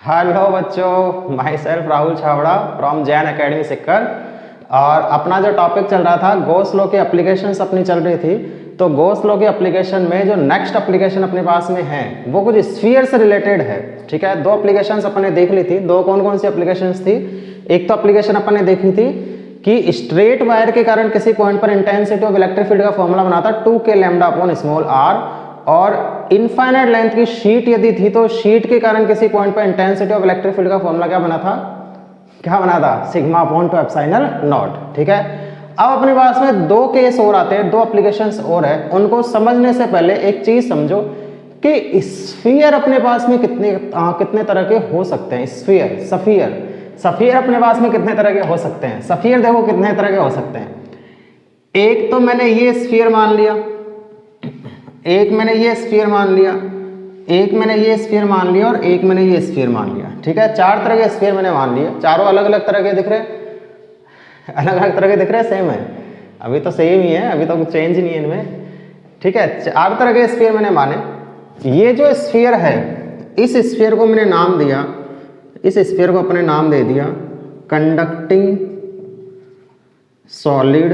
Hello बच्चों, myself Rahul Chhawra from Jain academy Sikar. और अपना जो टॉपिक चल रहा था गॉस लॉ की एप्लीकेशंस अपनी चल रही थी। तो गॉस लॉ की एप्लीकेशन में जो नेक्स्ट एप्लीकेशन अपने पास में है वो कुछ स्फीयर से रिलेटेड है। ठीक है, दो एप्लीकेशंस अपने देख ली थी। दो कौन कौन सी एप्लीकेशंस थी? एक तो एप्लीकेशन अपने देखी थी कि स्ट्रेट वायर के कारण किसी पॉइंट पर इंटेंसिटी ऑफ इलेक्ट्रिक फील्ड का फॉर्मूला बनाता 2k lambda upon small r। और इनफाइनाइट लेंथ की शीट यदि थी तो शीट के कारण किसी पॉइंट पर इंटेंसिटी ऑफ इलेक्ट्रिक फील्ड का फॉर्मूला क्या बना था sigma upon two epsilon not. ठीक है, अब अपने पास में दो केस और आते हैं, दो एप्लीकेशंस और है। उनको समझने से पहले एक चीज समझो कि स्फीयर अपने पास में कितने तरह के हो सकते हैं। सफियर अपने पास में कितने तरह के हो सकते हैं? सफियर देखो कितने तरह के हो सकते हैं। एक तो मैंने ये स्फीयर मान लिया, एक मैंने ये स्फीयर मान लिया, एक मैंने ये स्फीयर मान लिया और एक मैंने ये स्फीयर मान लिया। ठीक है, चार तरह के स्फीयर मैंने मान लिए। चारों अलग अलग तरह के दिख रहे हैं, सेम है। अभी तो सेम ही है, अभी तो कुछ चेंज नहीं है इनमें। ठीक है, चार तरह के स्फीयर मैंने माने। ये जो स्फीयर है, इस स्फीयर को मैंने नाम दिया, इस स्फीयर को अपने नाम दे दिया कंडक्टिंग सॉलिड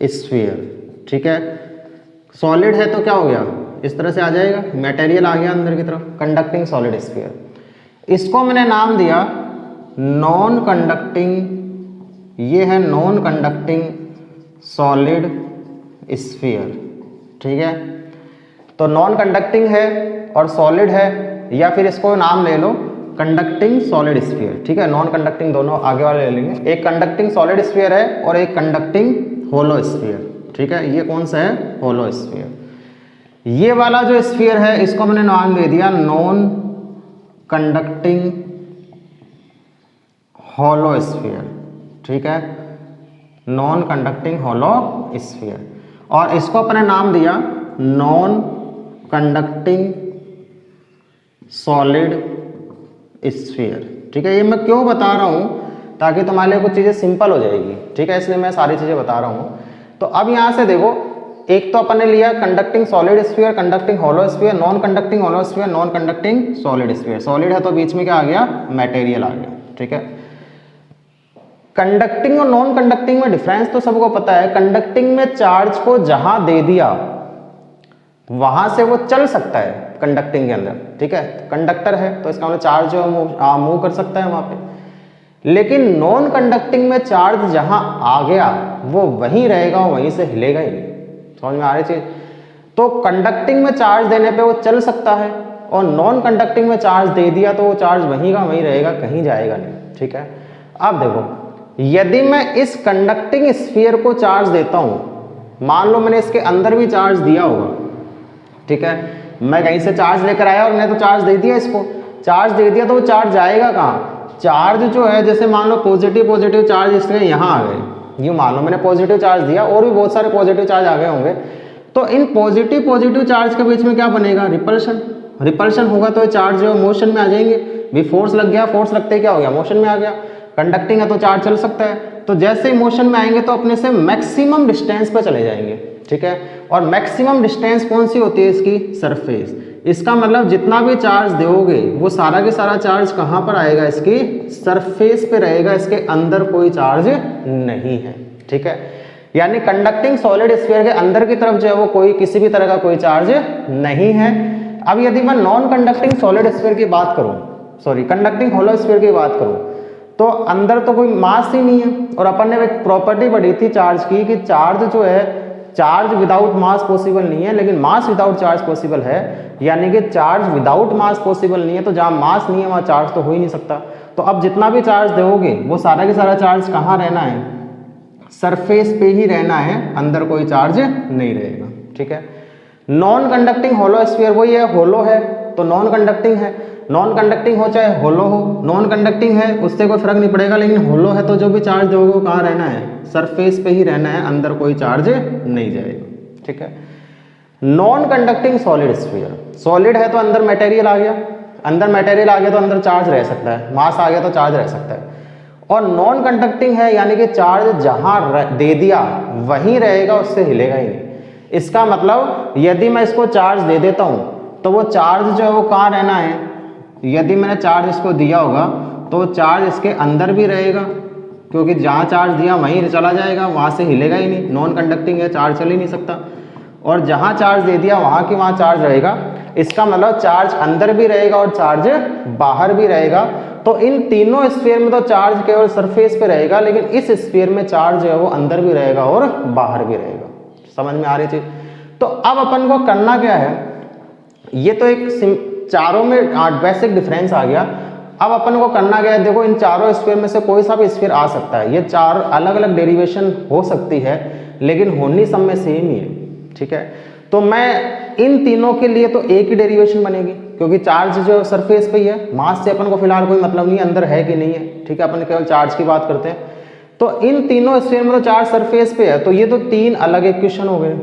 स्फीयर। ठीक है, सॉलिड है तो क्या हो गया, इस तरह से आ जाएगा, मटेरियल आ गया अंदर की तरफ, कंडक्टिंग सॉलिड स्फीयर। इसको मैंने नाम दिया नॉन कंडक्टिंग, ये है नॉन कंडक्टिंग सॉलिड स्फीयर। ठीक है, तो नॉन कंडक्टिंग है और सॉलिड है, या फिर इसको नाम ले लो कंडक्टिंग सॉलिड स्फीयर। ठीक है, नॉन कंडक्टिंग दोनों आगे वाले ले लेंगे। एक कंडक्टिंग सॉलिड स्फीयर है और एक कंडक्टिंग होलो स्फीयर। ठीक है, ये कौन सा है? Hollow sphere. ये वाला जो स्फीयर है इसको मैंने नाम दे दिया नॉन कंडक्टिंग होलो स्फीयर। ठीक है, नॉन कंडक्टिंग होलो स्फीयर। और इसको अपने नाम दिया नॉन कंडक्टिंग सॉलिड स्फीयर। ठीक है, ये मैं क्यों बता रहा हूं, ताकि तुम्हारे लिए कुछ चीजें सिंपल हो जाएगी। ठीक है, इसलिए मैं सारी चीजें बता रहा हूं। तो अब यहां से देखो, एक तो अपन ने लिया conducting solid sphere, conducting hollow sphere, non conducting hollow sphere, non conducting solid sphere. Solid है तो बीच में क्या आ गया? मटेरियल आ गया। ठीक है, कंडक्टिंग और नॉन कंडक्टिंग में डिफरेंस तो सबको पता है। कंडक्टिंग में चार्ज को जहां दे दिया वहां से वो चल सकता है कंडक्टिंग के अंदर। ठीक है, कंडक्टर है तो इसका मतलब चार्ज जो मूव कर सकता है वहां पे। लेकिन नॉन कंडक्टिंग में चार्ज जहां आ गया वो वहीं रहेगा, वहीं से हिलेगा ही नहीं। समझ में आ रही चीज? तो कंडक्टिंग में चार्ज देने पे वो चल सकता है और नॉन कंडक्टिंग में चार्ज दे दिया तो वो चार्ज वहीं का वहीं रहेगा, कहीं जाएगा नहीं। ठीक है, अब देखो, यदि मैं इस कंडक्टिंग स्फीयर को चार्ज देता हूं, मान लो मैंने इसके अंदर भी चार्ज दिया होगा। ठीक है, मैं कहीं से चार्ज लेकर आया और मैंने तो चार्ज दे दिया, इसको चार्ज दे दिया तो वो चार्ज जाएगा कहाँ? चार्ज जो है, जैसे मान लो पॉजिटिव चार्ज इसके यहाँ आ गए, यूँ मान लो मैंने पॉजिटिव चार्ज दिया और भी बहुत सारे पॉजिटिव चार्ज आ गए होंगे। तो इन पॉजिटिव चार्ज के बीच में क्या बनेगा? रिपल्शन होगा तो चार्ज जो मोशन में आ जाएंगे। भी फोर्स लग गया, फोर्स लगते ही क्या हो गया? मोशन में आ गया। कंडक्टिंग है तो चार्ज चल सकता है, तो जैसे ही मोशन में आएंगे तो अपने से मैक्सिमम डिस्टेंस पे चले जाएंगे। ठीक है, और मैक्सिमम डिस्टेंस कौन सी होती है? इसकी सरफेस। इसका मतलब जितना भी चार्ज दोगे वो सारा के सारा चार्ज कहाँ पर आएगा? इसकी सरफेस पे रहेगा, इसके अंदर कोई चार्ज नहीं है। ठीक है, यानी कंडक्टिंग सॉलिड स्फीयर के अंदर की तरफ जो है वो कोई किसी भी तरह का कोई चार्ज नहीं है। अब यदि मैं नॉन कंडक्टिंग सॉलिड स्फीयर की बात करूं, सॉरी कंडक्टिंग होलो स्फीयर की बात करूं, तो अंदर तो कोई मास ही नहीं है। और अपन ने एक प्रॉपर्टी पढ़ी थी चार्ज की कि चार्ज जो है, चार्ज विदाउट मास पॉसिबल नहीं है, लेकिन मास विदाउट चार्ज पॉसिबल है। यानी कि चार्ज विदाउट मास पॉसिबल नहीं है, तो जहां मास नहीं है वहां चार्ज तो हो ही नहीं सकता। तो अब जितना भी चार्ज दोगे वो सारा के सारा चार्ज कहाँ रहना है? सरफेस पे ही रहना है, अंदर कोई चार्ज नहीं रहेगा। ठीक है, नॉन कंडक्टिंग होलो स्फीयर वही है, होलो है तो नॉन कंडक्टिंग है। नॉन कंडक्टिंग हो चाहे होलो हो, नॉन कंडक्टिंग है उससे कोई फर्क नहीं पड़ेगा, लेकिन होलो है तो जो भी चार्ज दोगे वो कहाँ रहना है? सरफेस पे ही रहना है, अंदर कोई चार्ज नहीं जाएगा। ठीक है, non conducting solid sphere, solid है तो अंदर मटेरियल आ गया, अंदर मटेरियल आ गया तो अंदर चार्ज रह सकता है, मास आ गया तो चार्ज रह सकता है। और नॉन कंडक्टिंग है यानी कि चार्ज जहां दे दिया वहीं रहेगा, उससे हिलेगा ही नहीं। इसका मतलब यदि मैं इसको चार्ज दे देता हूं तो वो चार्ज जो है वो कहाँ रहना है, यदि मैंने चार्ज इसको दिया होगा तो चार्ज इसके अंदर भी रहेगा, क्योंकि जहाँ चार्ज दिया वहीं चला जाएगा, वहाँ से हिलेगा ही नहीं, नॉन कंडक्टिंग है, चार्ज चल ही नहीं सकता। और जहाँ चार्ज दे दिया वहाँ की वहाँ चार्ज रहेगा, इसका मतलब चार्ज अंदर भी रहेगा और चार्ज बाहर भी रहेगा। तो इन तीनों स्फीयर में तो चार्ज केवल सरफेस पे रहेगा, लेकिन इस स्फीयर में चार्ज जो है वो अंदर भी रहेगा और बाहर भी रहेगा। समझ में आ रही चीज? तो अब अपन को करना क्या है, ये तो एक चारों में बेसिक डिफरेंस आ गया। अब अपन को करना क्या है, देखो इन चारों स्फीयर में से कोई सा भी स्फीयर आ सकता है, ये चार अलग अलग डेरिवेशन हो सकती है, लेकिन होनी सब में सेम ही है, ठीक है। तो मैं इन तीनों के लिए तो एक ही डेरिवेशन बनेगी, क्योंकि चार्ज जो सरफेस पे ही है, मास से अपन को फिलहाल कोई मतलब नहीं अंदर है कि नहीं है, ठीक है, अपन केवल चार्ज की बात करते हैं। तो इन तीनों स्फीयर में तो चार्ज सरफेस पे है, तो ये तो तीन अलग इक्वेशन हो गए,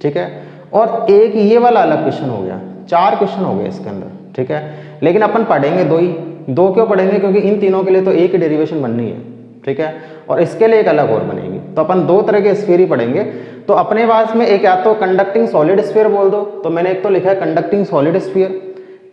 ठीक है, और एक ये वाला अलग क्वेश्चन हो गया, चार क्वेश्चन हो गए इसके अंदर, ठीक है। लेकिन अपन पढ़ेंगे दो ही, दो क्यों पढ़ेंगे, क्योंकि इन तीनों के लिए तो एक ही डेरिवेशन बननी है, ठीक है, और इसके लिए एक अलग और बनेगी। तो अपन दो तरह के स्फीयर ही पढ़ेंगे। तो अपने पास में एक या तो कंडक्टिंग सॉलिड स्फीयर बोल दो, तो मैंने एक तो लिखा है कंडक्टिंग सॉलिड स्फीयर,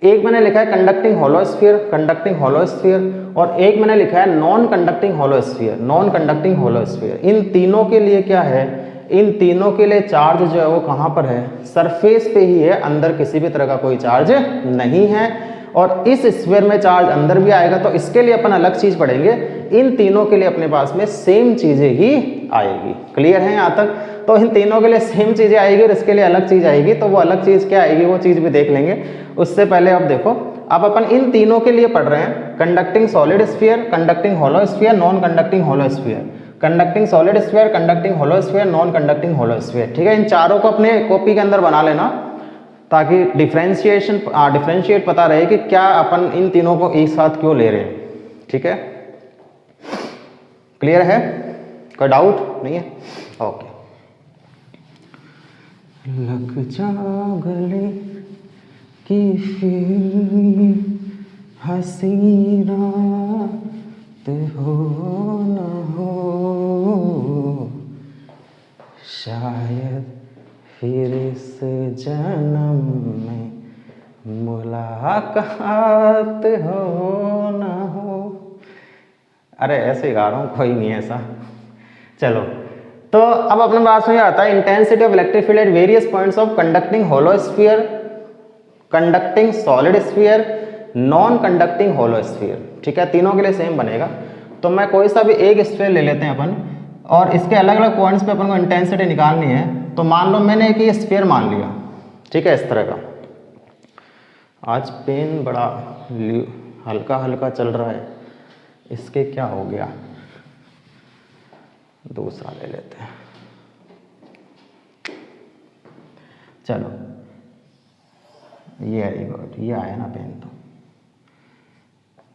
एक मैंने लिखा है conducting hollow sphere, conducting hollow sphere, और एक मैंने लिखा है non conducting hollow sphere, non conducting hollow sphere. इन तीनों के लिए क्या है, इन तीनों के लिए चार्ज जो है वो कहाँ पर है, सरफेस पे ही है, अंदर किसी भी तरह का कोई चार्ज नहीं है। और इस स्फीयर में चार्ज अंदर भी आएगा, तो इसके लिए अपन अलग चीज पढ़ेंगे। इन तीनों के लिए अपने पास में सेम चीजें ही आएगी। क्लियर है यहाँ तक? तो इन तीनों के लिए सेम चीजें आएगी और इसके लिए अलग चीज आएगी। तो वो अलग चीज क्या आएगी, वो चीज भी देख लेंगे। उससे पहले अब देखो, अब अपन इन तीनों के लिए पढ़ रहे हैं, conducting solid sphere, conducting hollow sphere, non conducting hollow sphere, conducting solid sphere, conducting hollow sphere, non conducting hollow sphere, ठीक है। इन चारों को अपने कॉपी के अंदर बना लेना, ताकि डिफरेंशिएट पता रहे कि क्या अपन इन तीनों को एक साथ क्यों ले रहे हैं, ठीक है। क्लियर है? कोई डाउट नहीं है? ओके। लग जा गले की फिर हंसी रात हो न हो, शायद फिर इस जन्म में मुलाकात हो न हो। अरे ऐसे गा रहा हूँ, कोई नहीं ऐसा। चलो, तो अब अपने पास में आता है intensity of electric field at various points of conducting hollow sphere, conducting solid sphere, non conducting hollow sphere, ठीक है। तीनों के लिए सेम बनेगा। तो मैं कोई सा भी एक स्फीयर ले लेते हैं अपन, और इसके अलग अलग पॉइंट्स पे अपन को इंटेंसिटी निकालनी है। तो मान लो मैंने एक ये स्फीयर मान लिया, ठीक है, इस तरह का। आज पेन बड़ा हल्का हल्का चल रहा है, इसके क्या हो गया, दूसरा ले लेते हैं। चलो, ये वेरी गुड, ये आया ना पेन।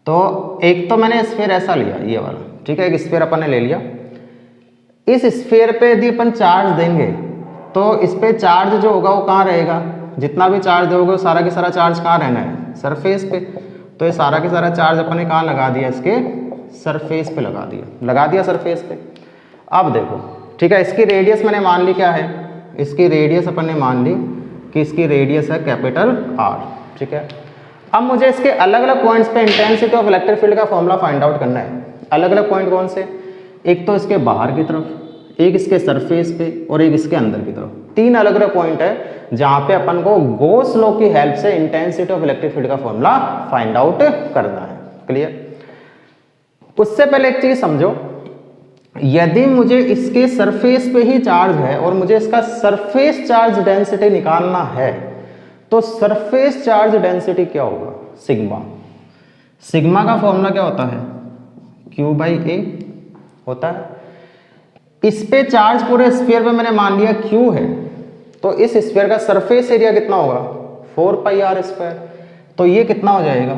तो एक तो मैंने स्फीयर ऐसा लिया, ये वाला, ठीक है, एक स्फीयर अपन ने ले लिया। इस स्फीयर पे यदि अपन चार्ज देंगे तो इस पे चार्ज जो होगा वो कहाँ रहेगा, जितना भी चार्ज दोगे सारा के सारा चार्ज कहाँ रहना है, सरफेस पे। तो ये सारा के सारा चार्ज अपन ने कहाँ लगा दिया, इसके सरफेस पे लगा दिया सरफेस पे। अब देखो, ठीक है, इसकी रेडियस मैंने मान ली क्या है, इसकी रेडियस अपन ने मान ली कि इसकी रेडियस है कैपिटल R, ठीक है। अब मुझे इसके अलग अलग पॉइंट्स पे इंटेंसिटी ऑफ इलेक्ट्रिक फील्ड का फॉर्मूला फाइंड आउट करना है। अलग अलग पॉइंट कौन से, एक तो इसके बाहर की तरफ, एक इसके सरफेस पे, और एक इसके अंदर की तरफ। तीन अलग अलग पॉइंट है जहां पे अपन को गॉस लॉ की हेल्प से इंटेंसिटी ऑफ इलेक्ट्रिक फील्ड का फॉर्मूला फाइंड आउट करना है। क्लियर? उससे पहले एक चीज समझो, यदि मुझे इसके सरफेस पे ही चार्ज है और मुझे इसका सरफेस चार्ज डेंसिटी निकालना है, तो सरफेस चार्ज डेंसिटी क्या होगा, सिग्मा। सिग्मा का फॉर्मूला क्या होता है, Q/A होता है। इस पे चार्ज पूरे स्फीयर पे मैंने मान लिया Q है, तो इस स्फीयर का सरफेस एरिया कितना होगा, 4πr²। तो ये कितना हो जाएगा,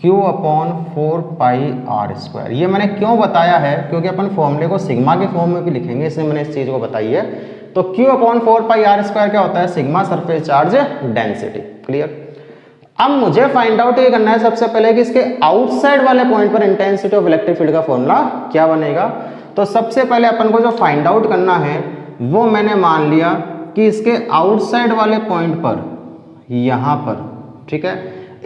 Q/4πr²। ये मैंने क्यों बताया है, क्योंकि अपन फॉर्मूले को सिग्मा के फॉर्म में भी लिखेंगे, इसलिए मैंने इस चीज को बताई है। तो Q/4πr² क्या होता है, sigma surface charge density. Clear? अब मुझे फाइंड आउट ये करना है सबसे पहले कि इसके आउटसाइड वाले पॉइंट पर इंटेंसिटी ऑफ इलेक्ट्रिक फील्ड का फॉर्मूला क्या बनेगा। तो सबसे पहले अपन को जो फाइंड आउट करना है वो मैंने मान लिया कि इसके आउटसाइड वाले पॉइंट पर, यहां पर, ठीक है,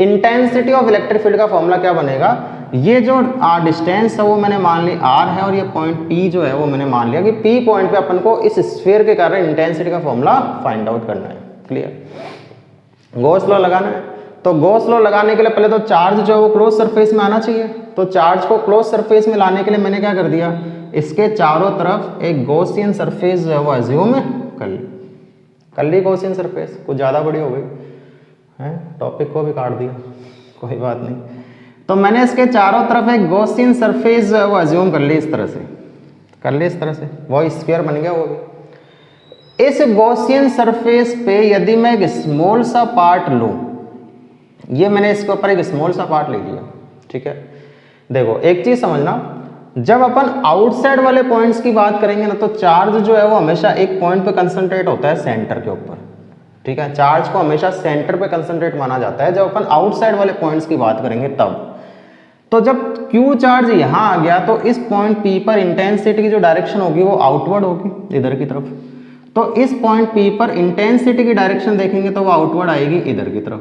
इंटेंसिटी ऑफ इलेक्ट्रिक फील्ड का फॉर्मूला क्या बनेगा, ये जो डिस्टेंस है वो मैंने मान ली r है, और ये पॉइंट P जो है वो मैंने मान लिया कि P पॉइंट पे अपन को इस स्फीयर के कारण इंटेंसिटी का फॉर्मूला फाइंड आउट करना है। क्लियर। गॉस लॉ लगाना है, तो गॉस लॉ लगाने के लिए पहले तो चार्ज जो है वो क्लोज सरफेस में आना चाहिए। तो चार्ज को क्लोज सरफेस में लाने के लिए मैंने क्या कर दिया, इसके चारों तरफ एक गॉसियन सरफेस जो है वो अज्यूम कर ली गॉसियन सरफेस। कुछ ज़्यादा बड़ी हो गई है, टॉपिक को भी काट दिया, कोई बात नहीं। तो मैंने इसके चारों तरफ एक गॉसियन सरफेस जो है वो अज्यूम कर ली, इस तरह से कर ली, इस तरह से वो स्फीयर बन गया वो भी। इस गॉसियन सरफेस पे यदि मैं एक स्मॉल सा पार्ट लूँ, ये मैंने इसके ऊपर एक स्मॉल सा पार्ट ले लिया, ठीक है। देखो एक चीज समझना, जब अपन आउटसाइड वाले पॉइंट्स की बात करेंगे ना, तो चार्ज जो है वो हमेशा एक पॉइंट पे कंसंट्रेट होता है, सेंटर के ऊपर, ठीक है। चार्ज को हमेशा सेंटर पे कंसंट्रेट माना जाता है। जब अपन आउटसाइड वाले पॉइंट्स की बात करेंगे तब, तो जब Q चार्ज यहाँ आ गया तो इस पॉइंट P पर इंटेंसिटी की जो डायरेक्शन होगी वो आउटवर्ड होगी, इधर की तरफ। तो इस पॉइंट P पर इंटेंसिटी की डायरेक्शन देखेंगे तो वो आउटवर्ड आएगी, इधर की तरफ।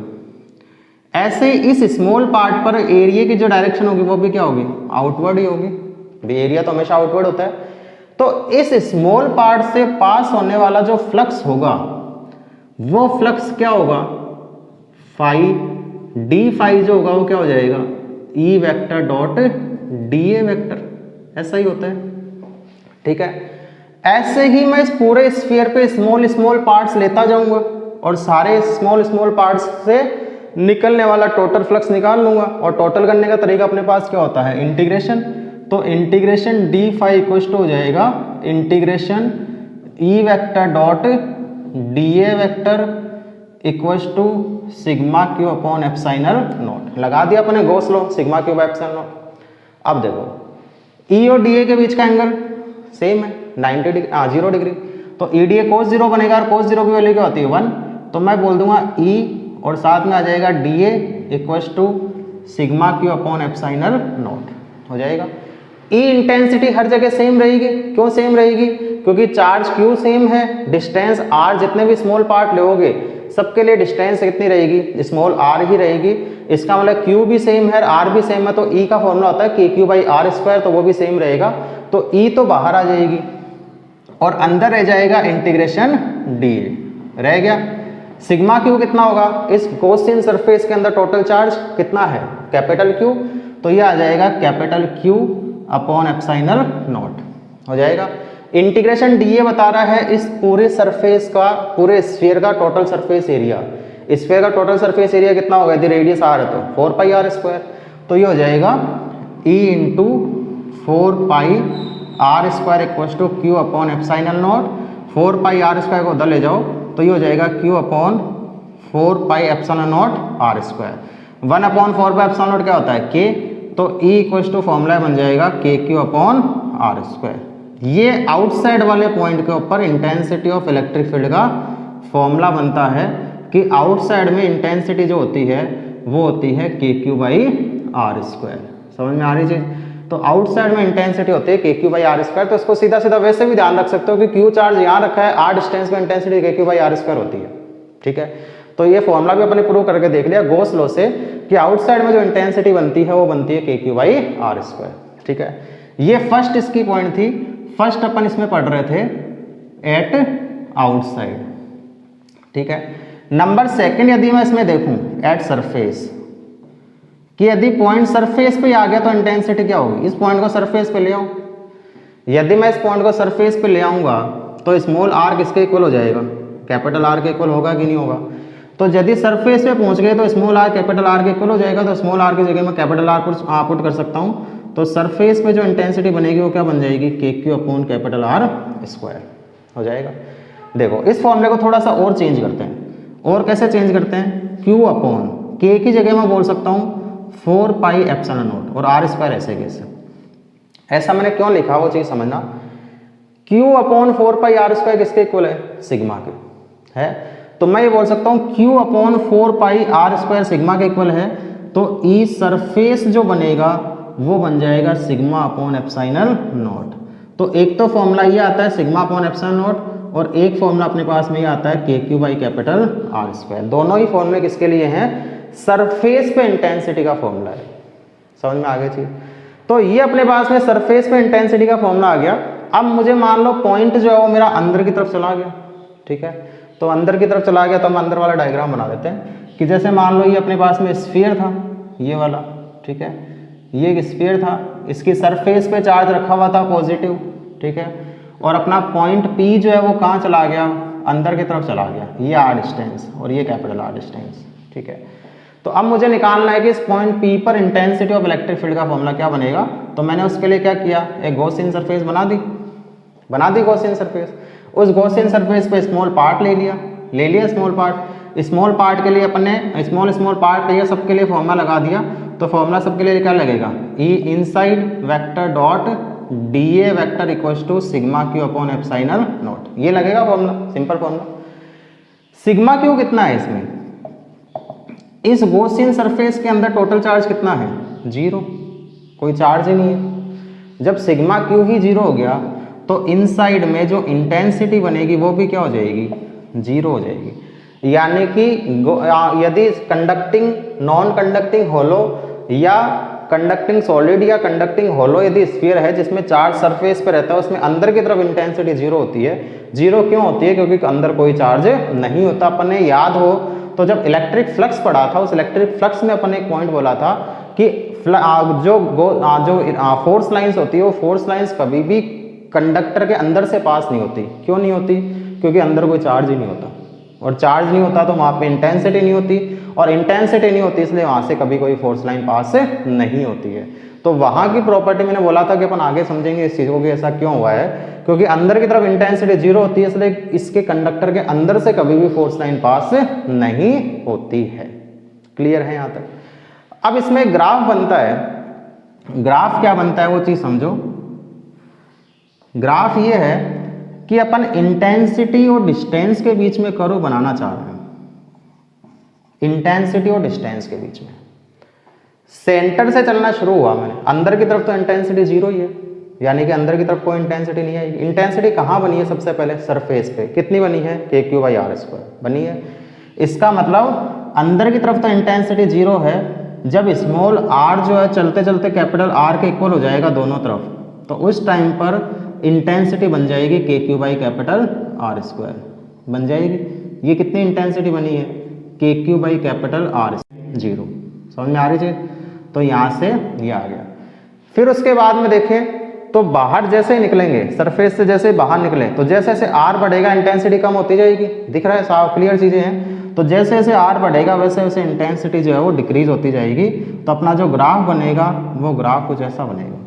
ऐसे इस स्मॉल पार्ट पर एरिया की जो डायरेक्शन होगी वो भी क्या होगी, आउटवर्ड ही होगी। एरिया तो हमेशा आउटवर्ड होता है। तो इस स्मॉल पार्ट से पास होने वाला जो फ्लक्स होगा वो फ्लक्स क्या होगा, फाई डी फाई जो होगा वो क्या हो जाएगा, ई vector dot D A vector, ऐसा ही होता है, ठीक है। ऐसे ही मैं इस पूरे स्फीयर पे स्मॉल स्मॉल पार्ट्स लेता जाऊंगा और सारे स्मॉल स्मॉल पार्ट्स से निकलने वाला टोटल फ्लक्स निकाल लूंगा। और टोटल करने का तरीका अपने पास क्या होता है, इंटीग्रेशन। तो integration D phi equal to हो जाएगा integration E vector dot D A vector equals to sigma Q upon epsilon naught. लगा दिया अपने Gauss law, sigma Q by epsilon not. अब देखो ई और डी ए के बीच का एंगल सेम है 90 डिग्री, 0 डिग्री। तो ई डी ए कोस 0 बनेगा और कोस 0 की वैल्यू क्या होती है 1। तो मैं बोल दूंगा ई और साथ में आ जाएगा D A equals to sigma Q upon epsilon not हो जाएगा। ई इंटेंसिटी हर जगह सेम रहेगी। क्यों सेम रहेगी, क्योंकि चार्ज क्यू सेम है, डिस्टेंस आर, जितने भी स्मॉल पार्ट लोगे सबके लिए डिस्टेंस कितनी रहेगी, स्मॉल आर ही रहेगी। इसका मतलब क्यू भी सेम है, आर भी सेम है, तो ई का फॉर्मूला होता है K Q by R square, तो वो भी सेम रहेगा। तो ई तो बाहर आ जाएगी और अंदर रह जाएगा इंटीग्रेशन डी रह गया। सिग्मा क्यू कितना होगा, इस गॉसियन सरफेस के अंदर टोटल चार्ज कितना है, कैपिटल क्यू, तो ये आ जाएगा capital Q upon epsilon not हो जाएगा। इंटीग्रेशन डी ए बता रहा है इस पूरे सरफेस का, पूरे स्फीयर का टोटल सरफेस एरिया। स्फीयर का टोटल सरफेस एरिया कितना होगा, यदि रेडियस आर है तो 4 पाई आर स्क्वायर। तो ये हो जाएगा E into 4 pi R square equal to Q upon epsilon not. 4 pi R square को उधर ले जाओ तो ये हो जाएगा Q upon 4 pi epsilon naught R square. 1 upon 4 pi epsilon naught क्या होता है के, तो ई इक्वल टू फॉर्मूला बन जाएगा K Q upon are square. ये आउटसाइड वाले पॉइंट के ऊपर इंटेंसिटी ऑफ इलेक्ट्रिक फील्ड का फॉर्मूला बनता है कि आउटसाइड में इंटेंसिटी जो होती है वो होती है K Q by R square. समझ में आ रही चीज। तो आउटसाइड में इंटेंसिटी होती है K Q by R square. तो इसको सीधा सीधा वैसे भी ध्यान रख सकते हो कि क्यू चार्ज यहाँ रखा है, आर डिस्टेंस में इंटेंसिटी के क्यू बाई आर स्क्वायर होती है, ठीक है। तो ये फॉर्मूला भी अपने प्रूव करके देख लिया गॉस लॉ से कि आउटसाइड में जो इंटेंसिटी बनती है वो बनती है K Q by R square, ठीक है। ये फर्स्ट इसकी पॉइंट थी। फर्स्ट अपन इसमें पढ़ रहे थे एट आउटसाइड, ठीक है। नंबर सेकंड यदि मैं इसमें देखूं एट सरफेस, कि यदि पॉइंट सरफेस पे आ गया तो इंटेंसिटी क्या होगी, इस पॉइंट को सरफेस पे ले आऊं। यदि मैं इस पॉइंट को सरफेस पे ले आऊंगा तो स्मॉल आर किसके इक्वल हो जाएगा, कैपिटल आर के इक्वल होगा कि नहीं होगा। तो यदि सरफेस पे पहुंच गए तो स्मॉल आर कैपिटल आर के इक्वल हो जाएगा। तो स्मॉल आर की जगह मैं कैपिटल आर पुट कर सकता हूं। तो सरफेस पे जो इंटेंसिटी बनेगी वो क्या बन जाएगी, K Q upon capital R square हो जाएगा। देखो इस फॉर्मूले को थोड़ा सा और चेंज करते हैं। और कैसे चेंज करते हैं, क्यू अपॉन के की जगह मैं बोल सकता हूँ 4 पाई एप्सिलॉन नॉट और आर स्क्वायर ऐसे कैसे। ऐसा मैंने क्यों लिखा वो चीज समझना। Q upon 4 pi R square किसके इक्वल है, सिग्मा के है। तो मैं ये बोल सकता हूँ Q upon 4 pi R square sigma के इक्वल है। तो ई सरफेस जो बनेगा वो बन जाएगा सिग्मा अपॉन एप्सिलॉन नॉट। तो एक तो फॉर्मूला ये आता है सिग्मा अपॉन एप्सिलॉन नॉट और एक फॉर्मूला अपने पास में ये आता है K Q by capital R square. दोनों ही फॉर्मूले किसके लिए हैं, सरफेस पे इंटेंसिटी का फॉर्मूला है। समझ में आ गई चीज। तो ये अपने पास में सरफेस पे इंटेंसिटी का फॉर्मूला आ गया। अब मुझे मान लो पॉइंट जो है वो मेरा अंदर की तरफ चला गया, ठीक है। तो अंदर की तरफ चला गया तो हम अंदर वाला डायग्राम बना देते हैं कि जैसे मान लो ये अपने पास में स्फीयर था, ये वाला, ठीक है। ये एक स्फीयर था, इसकी सरफेस पे चार्ज रखा हुआ था पॉजिटिव, ठीक है। और अपना पॉइंट P जो है वो कहाँ चला गया, अंदर की तरफ चला गया। ये आर डिस्टेंस और ये कैपिटल आर डिस्टेंस, ठीक है। तो अब मुझे निकालना है कि इस पॉइंट P पर इंटेंसिटी ऑफ इलेक्ट्रिक फील्ड का फॉर्मूला क्या बनेगा। तो मैंने उसके लिए क्या किया, एक गॉसियन सरफेस बना दी गॉसियन सरफेस। उस गॉसियन सरफेस पे स्मॉल पार्ट ले लिया स्मॉल पार्ट। स्मॉल पार्ट के लिए अपने स्मॉल पार्ट लिया, सबके लिए फॉर्मूला लगा दिया। तो फॉर्मूला सबके लिए क्या लगेगा, E inside vector dot DA vector equals to sigma Q upon epsilon not, ये लगेगा formula, simple formula. Sigma Q कितना है इसमें, इस गॉसियन सरफेस के अंदर टोटल चार्ज कितना है, 0, कोई चार्ज ही नहीं है। जब सिग्मा क्यू ही 0 हो गया तो इनसाइड में जो इंटेंसिटी बनेगी वो भी क्या हो जाएगी, 0 हो जाएगी। यानी कि यदि कंडक्टिंग, नॉन कंडक्टिंग होलो या कंडक्टिंग सॉलिड या कंडक्टिंग होलो यदि स्फीयर है जिसमें चार्ज सरफेस पे रहता है, उसमें अंदर की तरफ इंटेंसिटी 0 होती है। 0 क्यों होती है, क्योंकि अंदर कोई चार्ज नहीं होता। अपने याद हो तो जब इलेक्ट्रिक फ्लक्स पढ़ा था, उस इलेक्ट्रिक फ्लक्स में अपन एक पॉइंट बोला था कि जो फोर्स लाइंस होती है वो फोर्स लाइंस कभी भी कंडक्टर के अंदर से पास नहीं होती। क्यों नहीं होती, क्योंकि अंदर कोई चार्ज ही नहीं होता, और चार्ज नहीं होता तो वहाँ पे इंटेंसिटी नहीं होती, और इंटेंसिटी नहीं होती इसलिए वहाँ से कभी कोई फोर्स लाइन पास नहीं होती है। तो वहाँ की प्रॉपर्टी मैंने बोला था कि अपन आगे समझेंगे इस चीज़ को कि ऐसा क्यों हुआ है, क्योंकि अंदर की तरफ इंटेंसिटी 0 होती है, इसलिए इसके कंडक्टर के अंदर से कभी भी फोर्स लाइन पास नहीं होती है। क्लियर है यहाँ तक। अब इसमें ग्राफ बनता है, ग्राफ क्या बनता है वो चीज़ समझो। ग्राफ ये है कि अपन इंटेंसिटी और डिस्टेंस के बीच में कर्व बनाना चाह रहे हैं। इंटेंसिटी और डिस्टेंस के बीच में सेंटर से चलना शुरू हुआ मैंने, अंदर की तरफ तो इंटेंसिटी 0 ही है, यानी कि अंदर की तरफ कोई इंटेंसिटी नहीं आएगी। इंटेंसिटी कहाँ बनी है, सबसे पहले सरफेस पे कितनी बनी है, KQ/R² बनी है। इसका मतलब अंदर की तरफ तो इंटेंसिटी 0 है। जब स्मॉल r जो है चलते चलते कैपिटल R के इक्वल हो जाएगा दोनों तरफ, तो उस टाइम पर इंटेंसिटी बन जाएगी KQ/R² बन जाएगी। ये कितनी इंटेंसिटी बनी है, KQ/R 0। समझ में आ रही चीज। तो यहाँ से ये आ गया। फिर उसके बाद में देखें तो बाहर जैसे ही निकलेंगे, सरफेस से जैसे बाहर निकले तो जैसे जैसे R बढ़ेगा इंटेंसिटी कम होती जाएगी। दिख रहा है साफ, क्लियर चीजें हैं। तो जैसे जैसे R बढ़ेगा वैसे वैसे इंटेंसिटी जो है वो डिक्रीज होती जाएगी। तो अपना जो ग्राफ बनेगा वो ग्राफ कुछ ऐसा बनेगा,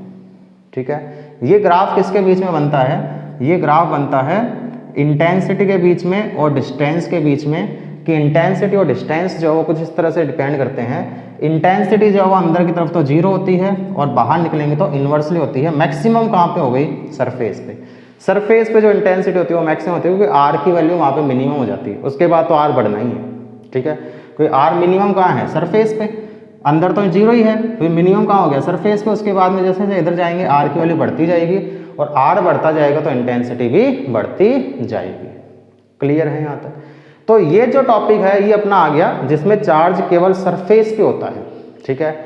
ठीक है। ये ग्राफ किसके बीच में बनता है, ये ग्राफ बनता है इंटेंसिटी के बीच में और डिस्टेंस के बीच में, कि इंटेंसिटी और डिस्टेंस जो है वो कुछ इस तरह से डिपेंड करते हैं। इंटेंसिटी जो है वो अंदर की तरफ तो 0 होती है और बाहर निकलेंगे तो इन्वर्सली होती है। मैक्सिमम कहाँ पे हो गई, सरफेस पे। सरफेस पे जो इंटेंसिटी होती है वो मैक्सिमम होती है, क्योंकि R की वैल्यू वहाँ पे मिनिमम हो जाती है। उसके बाद तो R बढ़ना ही है, ठीक है। कोई R मिनिमम कहाँ है, सरफेस पे। अंदर तो 0 ही है, फिर मिनिमम कहाँ हो गया, सरफेस पे। उसके बाद में जैसे जैसे इधर जाएंगे R की वैल्यू बढ़ती जाएगी, और R बढ़ता जाएगा तो इंटेंसिटी भी बढ़ती जाएगी। क्लियर है यहाँ तक। तो ये जो टॉपिक है ये अपना आ गया जिसमें चार्ज केवल सरफेस पे होता है, ठीक है।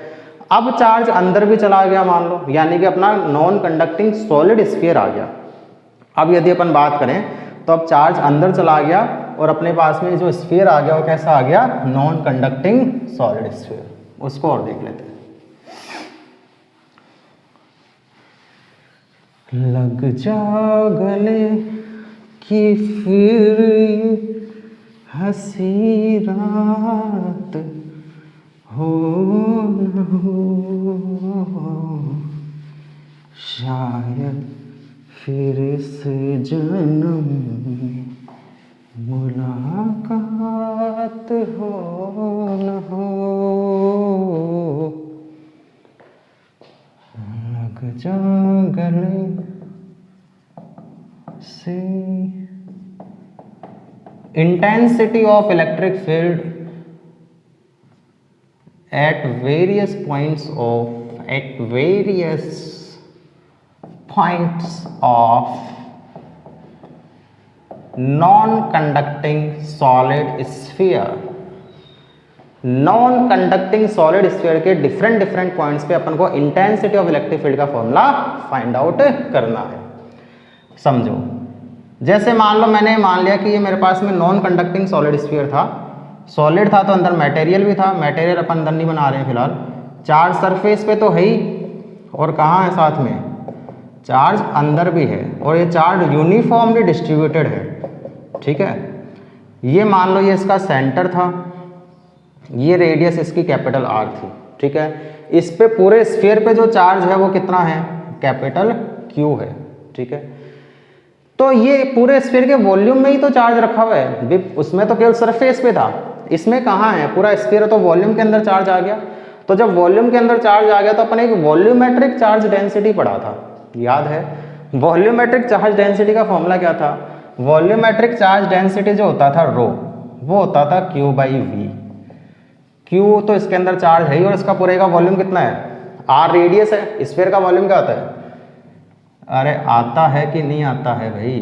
अब चार्ज अंदर भी चला गया मान लो, यानी कि अपना नॉन कंडक्टिंग सॉलिड स्फीयर आ गया। अब यदि अपन बात करें तो अब चार्ज अंदर चला गया और अपने पास में जो स्फीयर आ गया वो कैसा आ गया, नॉन कंडक्टिंग सॉलिड स्फीयर। उसको और देख लेते हैं। लग जा गले कि फिर हंसी रात हो न हो, शायद फिर इस जन्म मुलाकात हो न हो। लग जा गले से। Intensity of electric field at various points of non-conducting solid sphere non conducting solid sphere के डिफरेंट डिफरेंट पॉइंट्स पे अपन को इंटेंसिटी ऑफ इलेक्ट्रिक फील्ड का फॉर्मूला फाइंड आउट करना है। समझो, जैसे मान लो मैंने मान लिया कि ये मेरे पास में नॉन कंडक्टिंग सॉलिड स्फीयर था, सॉलिड था तो अंदर मटेरियल भी था, मटेरियल अपन अंदर नहीं बना रहे हैं फिलहाल, चार्ज सरफेस पे तो है ही, और कहाँ है साथ में, चार्ज अंदर भी है, और ये चार्ज यूनिफॉर्मली डिस्ट्रीब्यूटेड है। ठीक है, ये मान लो ये इसका सेंटर था, ये रेडियस इसकी कैपिटल आर थी। ठीक है, इस पे पूरे स्फीयर पे जो चार्ज है वो कितना है, कैपिटल क्यू है। ठीक है, तो ये पूरे स्फीयर के वॉल्यूम में ही तो चार्ज रखा हुआ है, उसमें तो केवल सरफेस पे था, इसमें कहाँ है, पूरा स्फीयर तो वॉल्यूम के अंदर चार्ज आ गया। तो जब वॉल्यूम के अंदर चार्ज आ गया तो अपन एक वॉल्यूमेट्रिक चार्ज डेंसिटी पढ़ा था, याद है? वॉल्यूमेट्रिक चार्ज डेंसिटी का फॉर्मूला क्या था? वॉल्यूमेट्रिक चार्ज डेंसिटी जो होता था रो, वो होता था क्यू बाई वी। क्यू तो इसके अंदर चार्ज है ही, और इसका पूरे का वॉल्यूम कितना है, आर रेडियस है। स्फीयर का वॉल्यूम क्या होता है, अरे आता है कि नहीं आता है भाई,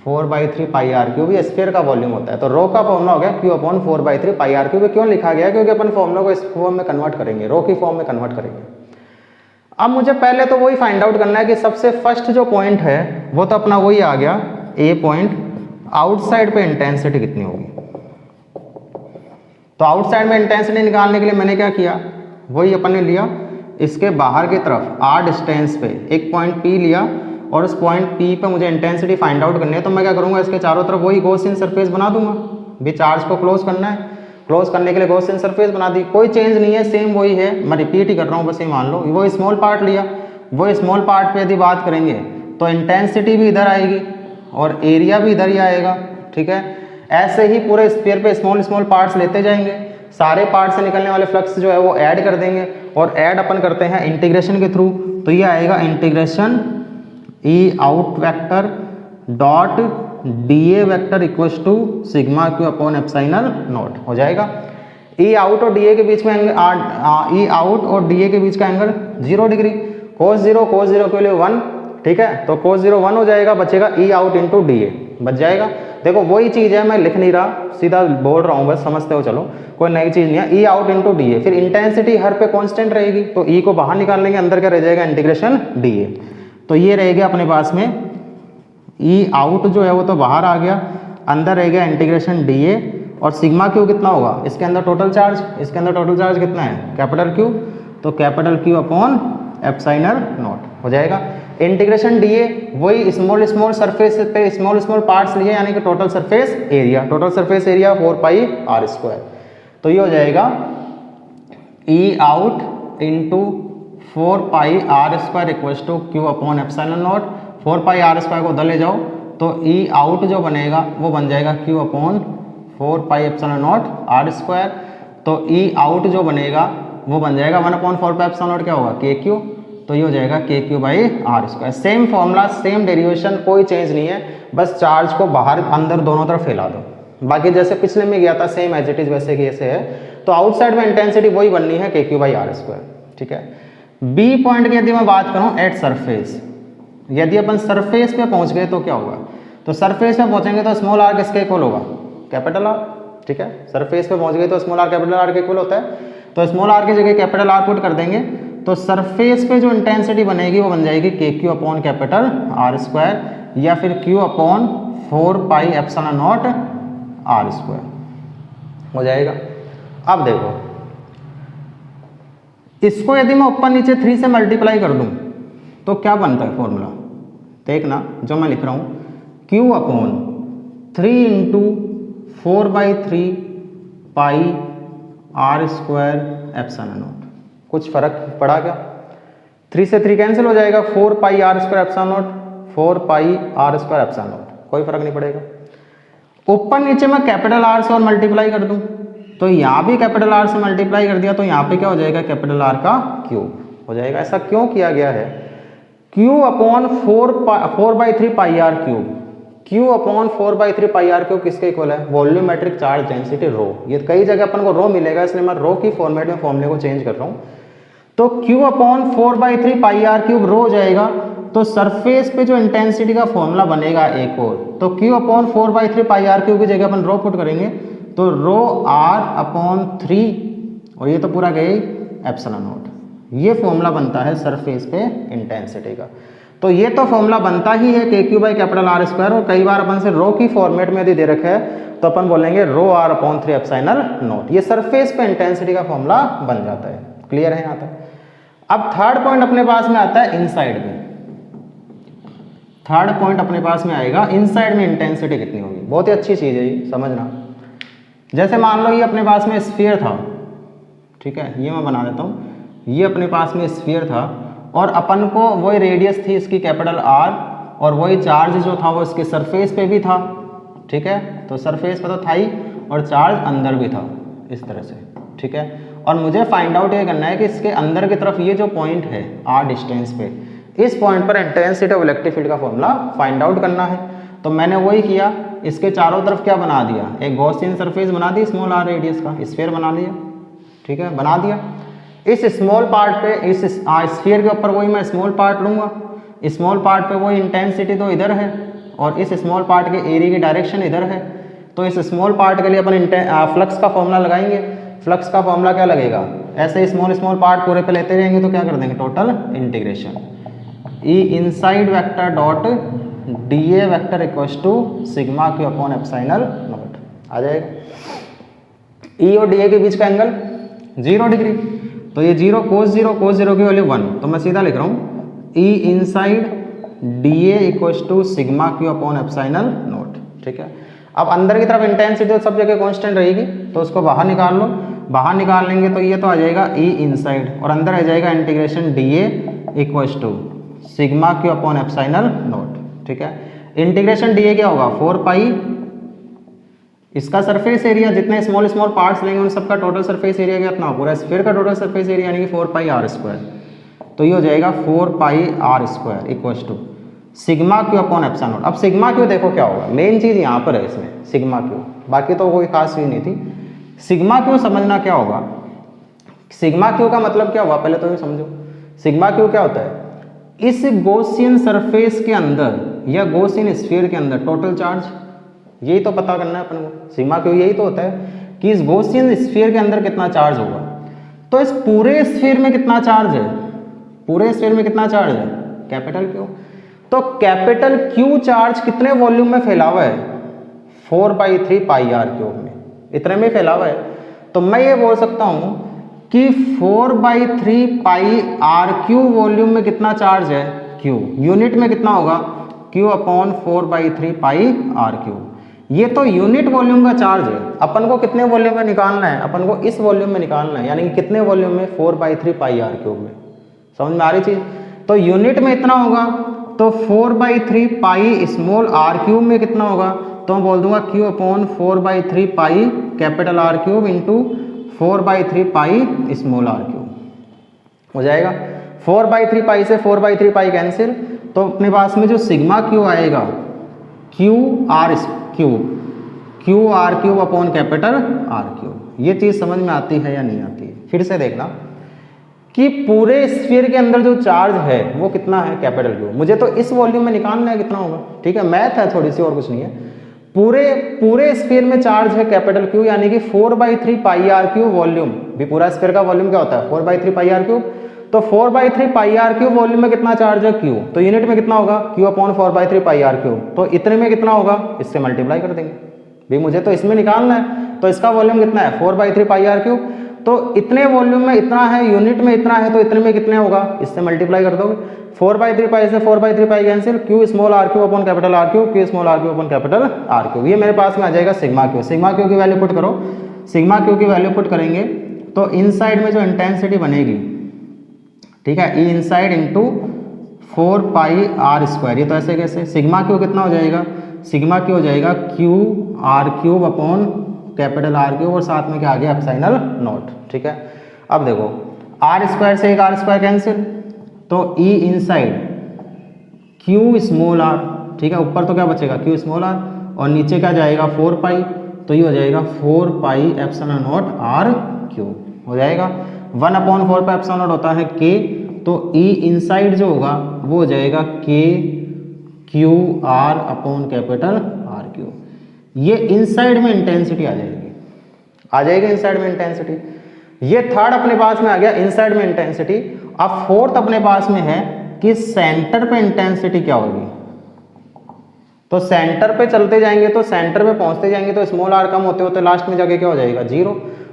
4/3 पाई आर क्यूब, ये स्फीयर का वॉल्यूम होता है। तो रो का फॉर्मूला हो गया Q upon 4/3 pi R cube. क्यों लिखा गया, क्योंकि अपन फॉर्मूला को इस फॉर्म में कन्वर्ट करेंगे, रो की फॉर्म में कन्वर्ट करेंगे। अब मुझे पहले तो वही फाइंड आउट करना है कि सबसे फर्स्ट जो पॉइंट है वो तो अपना वही आ गया, ए पॉइंट, आउटसाइड पे इंटेंसिटी कितनी होगी। तो आउटसाइड में इंटेंसिटी निकालने के लिए मैंने क्या किया, वही अपन ने लिया, इसके बाहर की तरफ आर डिस्टेंस पे एक पॉइंट पी लिया, और उस पॉइंट पी पे मुझे इंटेंसिटी फाइंड आउट करनी है। तो मैं क्या करूंगा, इसके चारों तरफ वही गॉसियन सरफेस बना दूंगा, भी चार्ज को क्लोज करना है, क्लोज करने के लिए गॉसियन सरफेस बना दी, कोई चेंज नहीं है, सेम वही है, मैं रिपीट ही कर रहा हूँ, बस ये मान लो वो स्मॉल पार्ट लिया, वो स्मॉल पार्ट पे यदि बात करेंगे तो इंटेंसिटी भी इधर आएगी और एरिया भी इधर ही आएगा। ठीक है, ऐसे ही पूरे स्फीयर पे स्मॉल स्मॉल पार्ट्स लेते जाएंगे, सारे पार्ट से निकलने वाले फ्लक्स जो है वो ऐड कर देंगे, और ऐड अपन करते हैं इंटीग्रेशन के थ्रू। तो ये आएगा integration E out vector dot D A vector equals to sigma Q upon epsilon not हो जाएगा। ई आउट और डी ए के बीच में ई आउट और डी ए के बीच का एंगल 0 डिग्री, कोस 0 के लिए 1। ठीक है, तो कोस 0 1 हो जाएगा, बचेगा ई आउट इंटू डी ए बच जाएगा। देखो वही चीज़ है, मैं लिख नहीं रहा, सीधा बोल रहा हूँ, बस समझते हो, चलो कोई नई चीज़ नहीं है। ई आउट इंटू डी ए, फिर इंटेंसिटी हर पे कांस्टेंट रहेगी, तो ई को बाहर निकाल लेंगे, अंदर क्या रह जाएगा, इंटीग्रेशन डी ए। तो ये रहेगा अपने पास में ई आउट जो है वो तो बाहर आ गया, अंदर रह गया इंटीग्रेशन डी ए, और सिग्मा क्यू कितना होगा, इसके अंदर टोटल चार्ज, इसके अंदर टोटल चार्ज कितना है, कैपिटल क्यू, तो capital Q upon epsilon not हो जाएगा। इंटीग्रेशन डी ए वही स्मॉल स्मॉल सरफेस पे स्मॉल स्मॉल पार्ट्स लिए, यानी कि total surface area, total surface area 4 pi R square. तो ये हो जाएगा E out into 4 pi R square equals to Q upon epsilon not. 4 pi R square को उधर ले जाओ तो ई आउट जो बनेगा वो बन जाएगा Q upon 4 pi epsilon naught R square. तो ई आउट जो बनेगा वो बन जाएगा 1/4 पाई एप्सिलॉन नॉट क्या होगा, के क्यू। तो ये हो जाएगा K Q by R square. Same formula, same derivation, कोई चेंज नहीं है, बस चार्ज को बाहर अंदर दोनों तरफ फैला दो। बाकी जैसे पिछले में गया था सेम एज इट इज वैसे कि ऐसे है। तो आउटसाइड में इंटेंसिटी वही बननी है, K Q by R square. ठीक है, बी पॉइंट की यदि मैं बात करूं एट सरफेस, यदि अपन सरफेस पे पहुंच गए तो क्या होगा, तो सरफेस पे पहुंचेंगे तो स्मॉल आर किसके इक्वल होगा, कैपिटल आर। ठीक है, सरफेस पे पहुंच गए तो स्मॉल आर कैपिटल आर के इक्वल होता है, तो स्मॉल आर की जगह कैपिटल आर पुट कर देंगे, तो सरफेस पे जो इंटेंसिटी बनेगी वो बन जाएगी K Q upon capital R square, या फिर Q upon 4 pi epsilon naught R square हो जाएगा। अब देखो इसको यदि मैं ऊपर नीचे 3 से मल्टीप्लाई कर दूं तो क्या बनता है फॉर्मूला, देखना जो मैं लिख रहा हूं, Q upon 3 into 4/3 pi R square epsilon naught. कुछ फर्क पड़ा क्या, 3 से 3 कैंसिल हो जाएगा, 4 pi R square epsilon not, 4 pi R square epsilon not, कोई फर्क नहीं पड़ेगा। ऊपर नीचे मैं कैपिटल आर से और मल्टीप्लाई कर दूं तो यहाँ भी कैपिटल आर से मल्टीप्लाई कर दिया तो यहाँ पे क्या हो जाएगा, कैपिटल आर का क्यूब हो जाएगा। ऐसा क्यों किया गया है, Q upon 4/3 pi R cube, Q upon 4/3 pi R cube किसके इक्वल है, वॉल्यूमेट्रिक चार्ज डेंसिटी रो। ये कई जगह अपन को रो मिलेगा, इसलिए मैं रो की फॉर्मेट में फॉर्मूले को चेंज कर रहा हूँ। तो Q upon 4/3 pi R cube rho हो जाएगा, तो सरफेस पे जो इंटेंसिटी का फॉर्मूला बनेगा एक और, तो Q upon 4/3 pi R cube की जगह अपन रो पुट करेंगे, तो रो आर अपॉन 3 और ये तो पूरा गया ही एप्सिलॉन नॉट। ये फॉर्मूला बनता है सरफेस पे इंटेंसिटी का। तो ये तो फॉर्मूला बनता ही है K Q by capital R square, और कई बार अपन से रो की फॉर्मेट में यदि दे रखा है तो अपन बोलेंगे रो आर अपॉन 3 एप्सिलॉन नॉट। ये सरफेस पे इंटेंसिटी का फॉर्मूला बन जाता है। क्लियर है यहाँ तक? अब थर्ड पॉइंट अपने पास में आता है इनसाइड में। थर्ड पॉइंट अपने पास में आएगा इनसाइड में इंटेंसिटी कितनी होगी। बहुत ही अच्छी चीज़ है ये, समझना। जैसे मान लो ये अपने पास में स्फीयर था, ठीक है, ये मैं बना देता हूँ। ये अपने पास में स्फीयर था और अपन को वही रेडियस थी इसकी कैपिटल आर, और वही चार्ज जो था वो इसके सरफेस पे भी था, ठीक है। तो सरफेस पे तो था ही और चार्ज अंदर भी था इस तरह से, ठीक है। और मुझे फाइंड आउट ये करना है कि इसके अंदर की तरफ ये जो पॉइंट है आर डिस्टेंस पे, इस पॉइंट पर इंटेंसिटी ऑफ इलेक्ट्रिक फील्ड का फॉर्मूला फाइंड आउट करना है। तो मैंने वही किया, इसके चारों तरफ क्या बना दिया, एक गॉसियन सरफेस बना दी स्मॉल आर रेडियस का, स्फीयर बना लिया, ठीक है, बना दिया। इस स्मॉल पार्ट पे, इस स्फीयर के ऊपर वही मैं स्मॉल पार्ट लूँगा, स्मॉल पार्ट पे वही इंटेंसिटी तो इधर है और इस स्मॉल पार्ट के एरिया की डायरेक्शन इधर है। तो इस स्मॉल पार्ट के लिए अपन फ्लक्स का फॉर्मूला लगाएंगे। फ्लक्स का फॉर्मूला क्या लगेगा, ऐसे स्मॉल स्मॉल पार्ट पूरे पे लेते जाएंगे तो क्या कर देंगे, total integration E inside vector dot D A vector equals to sigma Q upon epsilon not आ जाएगा। ई और डी ए के बीच का एंगल 0 डिग्री, तो ये 0 कोस 0 की वैल्यू 1, तो मैं सीधा लिख रहा हूँ E inside D A equals to sigma Q upon epsilon not, ठीक है। अब अंदर की तरफ इंटेंसिटी तो सब जगह कांस्टेंट रहेगी, तो उसको बाहर निकाल लो। बाहर निकाल लेंगे तो ये तो आ जाएगा ई इनसाइड, और अंदर आ जाएगा integration D A equals to sigma Q upon epsilon not, ठीक है। इंटीग्रेशन डी ए क्या होगा, 4 पाई इसका सरफेस एरिया, जितने स्मॉल स्मॉल पार्ट्स लेंगे उन सबका टोटल सरफेस एरिया कितना, पूरा स्फीयर का टोटल सरफेस एरिया यानी कि 4 पाई आर स्क्वायर। तो ये हो जाएगा 4 pi R square equals to sigma Q upon epsilon not. अब सिग्मा क्यू देखो क्या होगा, मेन चीज़ यहाँ पर है इसमें सिग्मा क्यू, बाकी तो कोई खास चीज़ नहीं थी। सिग्मा क्यू समझना क्या होगा, सिग्मा क्यू का मतलब क्या हुआ पहले तो ये समझो। सिग्मा क्यू क्या होता है, इस गॉसियन सरफेस के अंदर या गॉसियन स्फीयर के अंदर टोटल चार्ज, यही तो पता करना है अपन को। सिग्मा क्यू यही तो होता है कि इस गॉसियन स्फीयर के अंदर कितना चार्ज होगा। तो इस पूरे स्फीयर में कितना चार्ज है, पूरे स्फीयर में कितना चार्ज है, कैपिटल क्यू। तो कैपिटल क्यू चार्ज कितने वॉल्यूम में फैला हुआ है, 4/3 पाई आर क्यूब में, इतने में फैला हुआ है। तो मैं ये बोल सकता हूं कि 4/3 पाई आर क्यू वॉल्यूम में कितना चार्ज है, क्यू। यूनिट में कितना होगा, Q upon 4/3 pi R Q. ये तो यूनिट वॉल्यूम का चार्ज है। अपन को कितने वॉल्यूम में निकालना है, अपन को इस वॉल्यूम में निकालना है, यानी कि कितने वॉल्यूम में, 4/3 पाई आर क्यूब में। समझ में आ रही चीज। तो यूनिट में इतना होगा, तो 4/3 पाई स्मॉल आर क्यूब में कितना होगा, तो मैं बोल दूंगा Q upon 4/3 pi capital R cube into 4/3 pi small R cube हो जाएगा। 4/3 पाई से 4/3 पाई कैंसिल, तो अपने पास में जो सिग्मा क्यू आएगा, Q R cube upon capital R cube. ये चीज समझ में आती है या नहीं आती है, फिर से देखना कि पूरे स्फीयर के अंदर जो चार्ज है वो कितना है, कैपिटल क्यू। मुझे तो इस वॉल्यूम में निकालना है कितना होगा, ठीक है, मैथ है थोड़ी सी और कुछ नहीं है। पूरे स्फीयर में चार्ज है कैपिटल क्यू, यानी कि 4/3 पाई आर क्यूब वॉल्यूम। भी पूरा स्फीयर का वॉल्यूम क्या होता है, 4/3 पाई आर क्यूब। तो 4/3 पाई आर क्यूब वॉल्यूम में कितना चार्ज है, क्यू। तो यूनिट में कितना होगा, Q upon 4/3 pi R cube. तो इतने में कितना होगा, इससे मल्टीप्लाई कर देंगे। भी मुझे तो इसमें निकालना है, तो इसका वॉल्यूम कितना है, 4/3 पाई आर क्यूब। तो इतने वॉल्यूम में इतना है, यूनिट में इतना है, तो इतने में कितने होगा, इससे मल्टीप्लाई कर दोगे। 4/3 पाई से 4/3 pi cancel, Q small R cube upon capital R cube, Q small R cube upon capital R cube. ये मेरे पास में आ जाएगा सिग्मा क्यू। सिग्मा क्यू की वैल्यू पुट करो, सिग्मा क्यू की वैल्यू पुट करेंगे तो इनसाइड में जो इंटेंसिटी बनेगी, ठीक है, E inside into 4 pi R square. ये तो ऐसे कैसे, सिग्मा क्यू कितना हो जाएगा, सिग्मा क्यू हो जाएगा Q R cube upon capital R cube, और साथ में क्या आ गया, एप्सिलॉन नॉट, ठीक है। अब देखो आर स्क्वायर से एक आर स्क्वायर कैंसिल, तो ई इनसाइड क्यू स्मॉल आर, ठीक है, ऊपर तो क्या बचेगा, क्यू स्मॉल आर, और नीचे क्या जाएगा 4 पाई, तो ये हो जाएगा 4 pi epsilon naught R cube हो जाएगा। 1/4 पाई एप्सिलॉन नॉट होता है के, तो ई इनसाइड जो होगा वो हो जाएगा K Q R upon capital R cube. ये इनसाइड में इंटेंसिटी आ जाएगी, इनसाइड में इंटेंसिटी। ये थर्ड अपने पास में आ गया इनसाइड में इंटेंसिटी। अब फोर्थ अपने पास में है कि सेंटर पे इंटेंसिटी क्या होगी। तो सेंटर पे चलते जाएंगे तो सेंटर पे पहुंचते जाएंगे तो स्मॉल आर कम होते होते लास्ट में जाके क्या हो जाएगा, जीरो।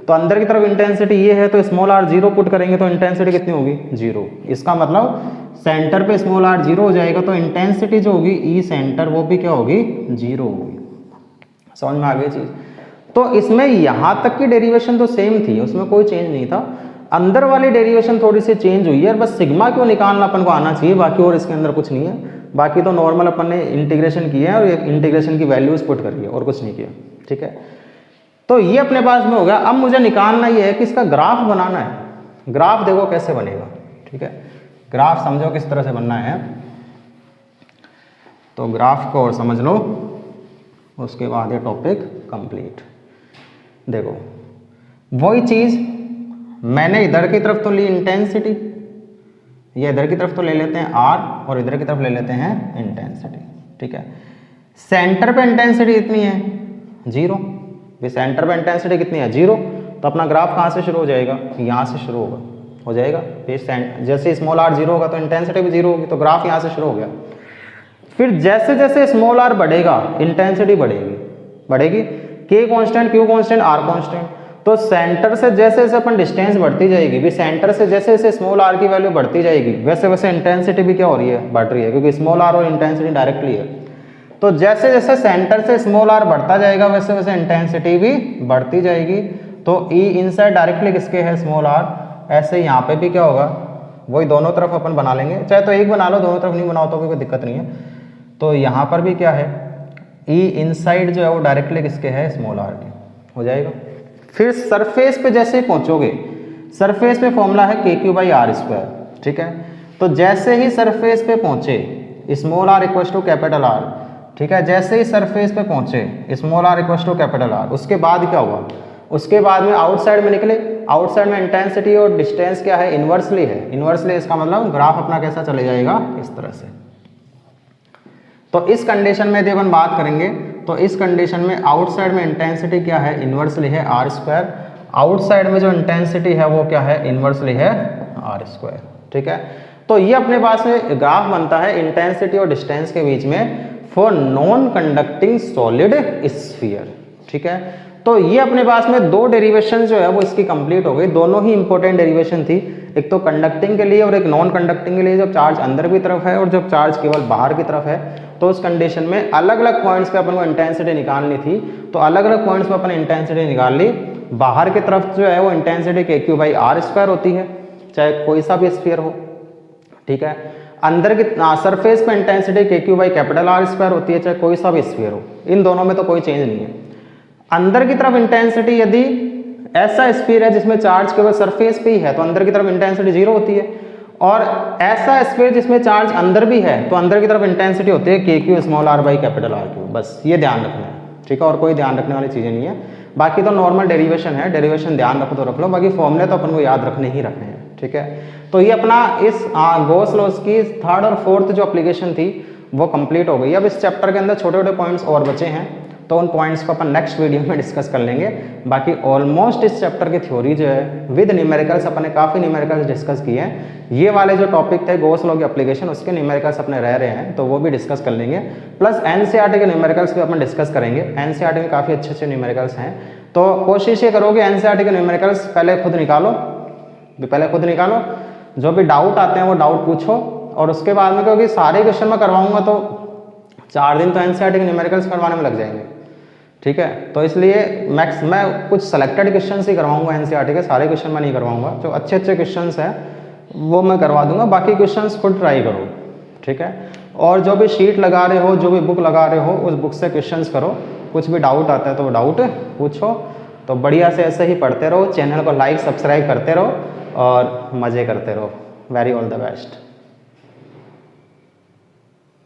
तो अंदर की तरफ इंटेंसिटी ये है तो स्मॉल आर जीरो पुट करेंगे तो इंटेंसिटी कितनी होगी, जीरो। इसका मतलब सेंटर पे स्मॉल आर जीरो हो जाएगा तो इंटेंसिटी जो होगी ई सेंटर वो भी क्या होगी, जीरो होगी। समझ में आ गई चीज। तो इसमें यहां तक की डेरिवेशन तो सेम थी, उसमें कोई चेंज नहीं था। अंदर वाली डेरिवेशन थोड़ी सी चेंज हुई है, बस सिग्मा क्यों निकालना अपन को आना चाहिए, बाकी और इसके अंदर कुछ नहीं है। बाकी तो नॉर्मल अपन ने इंटीग्रेशन किया है और इंटीग्रेशन की वैल्यूज पुट करी है और कुछ नहीं किया, ठीक है। तो ये अपने पास में हो गया। अब मुझे निकालना ये है कि इसका ग्राफ बनाना है। ग्राफ देखो कैसे बनेगा, ठीक है। ग्राफ समझो किस तरह से बनना है, तो ग्राफ को और समझ लो, उसके बाद ये टॉपिक कंप्लीट। देखो वही चीज मैंने इधर की तरफ तो ली इंटेंसिटी, ये इधर की तरफ तो ले लेते हैं आर और इधर की तरफ ले लेते हैं इंटेंसिटी, ठीक है। सेंटर पे इंटेंसिटी कितनी है, जीरो। सेंटर पे इंटेंसिटी कितनी है, जीरो। तो अपना ग्राफ कहाँ से शुरू हो जाएगा, यहाँ से शुरू होगा, हो जाएगा। फिर जैसे स्मॉल आर जीरो होगा तो इंटेंसिटी भी जीरो होगी, तो ग्राफ यहाँ से शुरू हो गया। फिर जैसे जैसे स्मॉल आर बढ़ेगा इंटेंसिटी बढ़ेगी, बढ़ेगी। K constant, Q constant, R constant. तो सेंटर से जैसे जैसे अपन डिस्टेंस बढ़ती जाएगी, भी सेंटर से जैसे जैसे स्मॉल आर की वैल्यू बढ़ती जाएगी वैसे वैसे इंटेंसिटी भी क्या हो रही है, बढ़ रही है, क्योंकि स्मॉल आर और इंटेंसिटी डायरेक्टली है। तो जैसे जैसे सेंटर से स्मॉल आर बढ़ता जाएगा वैसे वैसे इंटेंसिटी भी बढ़ती जाएगी। तो ई इनसाइड डायरेक्टली किसके है, स्मॉल आर। ऐसे यहाँ पे भी क्या होगा, वही दोनों तरफ अपन बना लेंगे, चाहे तो एक बना लो, दोनों तरफ नहीं बनाओ तो भी कोई दिक्कत नहीं है। तो यहाँ पर भी क्या है, ई इनसाइड जो है वो डायरेक्टली किसके है, स्मॉल आर के, हो जाएगा। फिर सरफेस पे जैसे पहुंचोगे, सरफेस पे फॉर्मूला है K Q by R square, ठीक है। तो जैसे ही सरफेस पे पहुंचे small R equal to capital R, ठीक है। जैसे ही सरफेस पे पहुंचे small R equal to capital R, उसके बाद क्या हुआ, उसके बाद में आउटसाइड में निकले। आउटसाइड में इंटेंसिटी और डिस्टेंस क्या है, इनवर्सली है। इनवर्सली इसका मतलब ग्राफ अपना कैसा चले जाएगा, इस तरह से। तो इस कंडीशन में यदि अपन बात करेंगे तो इस कंडीशन में आउटसाइड में इंटेंसिटी क्या है, इनवर्सली है आर स्क्वायर। आउटसाइड में जो इंटेंसिटी है वो क्या है, इनवर्सली है आर स्क्वायर, ठीक है। तो ये अपने पास में ग्राफ बनता है इंटेंसिटी और डिस्टेंस के बीच में for non conducting solid sphere, ठीक है। तो ये अपने पास में दो डेरिवेशन जो है वो इसकी कंप्लीट हो गई। दोनों ही इंपॉर्टेंट डेरिवेशन थी, एक तो कंडक्टिंग के लिए और एक नॉन कंडक्टिंग के लिए, जब चार्ज अंदर की तरफ है और जब चार्ज केवल बाहर की तरफ है। तो उस कंडीशन में अलग अलग पॉइंट्स पे अपन को इंटेंसिटी निकालनी थी, तो अलग अलग पॉइंट्स पे अपन इंटेंसिटी निकाल ली। बाहर की तरफ जो है वो इंटेंसिटी के क्यू बाई आर स्क्वायर होती है, चाहे कोई सा भी स्फीयर हो, ठीक है। अंदर की सरफेस पे इंटेंसिटी के Q by capital R square होती है, चाहे कोई सा भी स्फीयर हो। इन दोनों में तो कोई चेंज नहीं है। अंदर की तरफ इंटेंसिटी यदि ऐसा स्फीयर है जिसमें चार्ज केवल सरफेस पे ही है तो अंदर की तरफ इंटेंसिटी जीरो होती है, और ऐसा स्फीयर जिसमें चार्ज अंदर भी है तो अंदर की तरफ इंटेंसिटी होती है K Q small R by capital R Q. बस ये ध्यान रखना है, ठीक है। और कोई ध्यान रखने वाली चीज़ें नहीं है। बाकी तो नॉर्मल डेरिवेशन है, डेरिवेशन ध्यान रखो तो रख लो, बाकी फॉर्मूले तो अपन को याद रखने ही रखने हैं, ठीक है। तो ये अपना इस गॉस लॉस की थर्ड और फोर्थ जो एप्लीकेशन थी वो कंप्लीट हो गई। अब इस चैप्टर के अंदर छोटे छोटे पॉइंट्स और बचे हैं, तो उन पॉइंट्स को अपन नेक्स्ट वीडियो में डिस्कस कर लेंगे। बाकी ऑलमोस्ट इस चैप्टर की थ्योरी जो है विद न्यूमेरिकल्स अपन ने काफ़ी न्यूमेरिकल्स डिस्कस किए हैं। ये वाले जो टॉपिक थे गॉस लॉ की एप्लीकेशन, उसके न्यूमेरिकल्स अपने रह रहे हैं, तो वो भी डिस्कस कर लेंगे। प्लस एनसीईआरटी के न्यूमेरिकल्स भी अपन डिस्कस करेंगे। एनसीईआरटी में काफ़ी अच्छे अच्छे न्यूमेरिकल्स हैं, तो कोशिश ये करोगे एनसीईआरटी के न्यूमेरिकल्स पहले खुद निकालो, जो भी डाउट आते हैं वो डाउट पूछो, और उसके बाद में क्योंकि सारे क्वेश्चन मैं करवाऊंगा तो 4 दिन तो एनसीईआरटी के न्यूमेरिकल्स करवाने में लग जाएंगे, ठीक है। तो इसलिए मैं कुछ सेलेक्टेड क्वेश्चन ही करवाऊंगा एनसीईआरटी के, सारे क्वेश्चन मैं नहीं करवाऊंगा। जो अच्छे अच्छे क्वेश्चन हैं वो मैं करवा दूंगा, बाकी क्वेश्चन खुद ट्राई करो, ठीक है। और जो भी शीट लगा रहे हो, जो भी बुक लगा रहे हो, उस बुक से क्वेश्चन करो। कुछ भी डाउट आता है तो डाउट पूछो। तो बढ़िया से ऐसे ही पढ़ते रहो, चैनल को लाइक सब्सक्राइब करते रहो और मज़े करते रहो। Very all the best.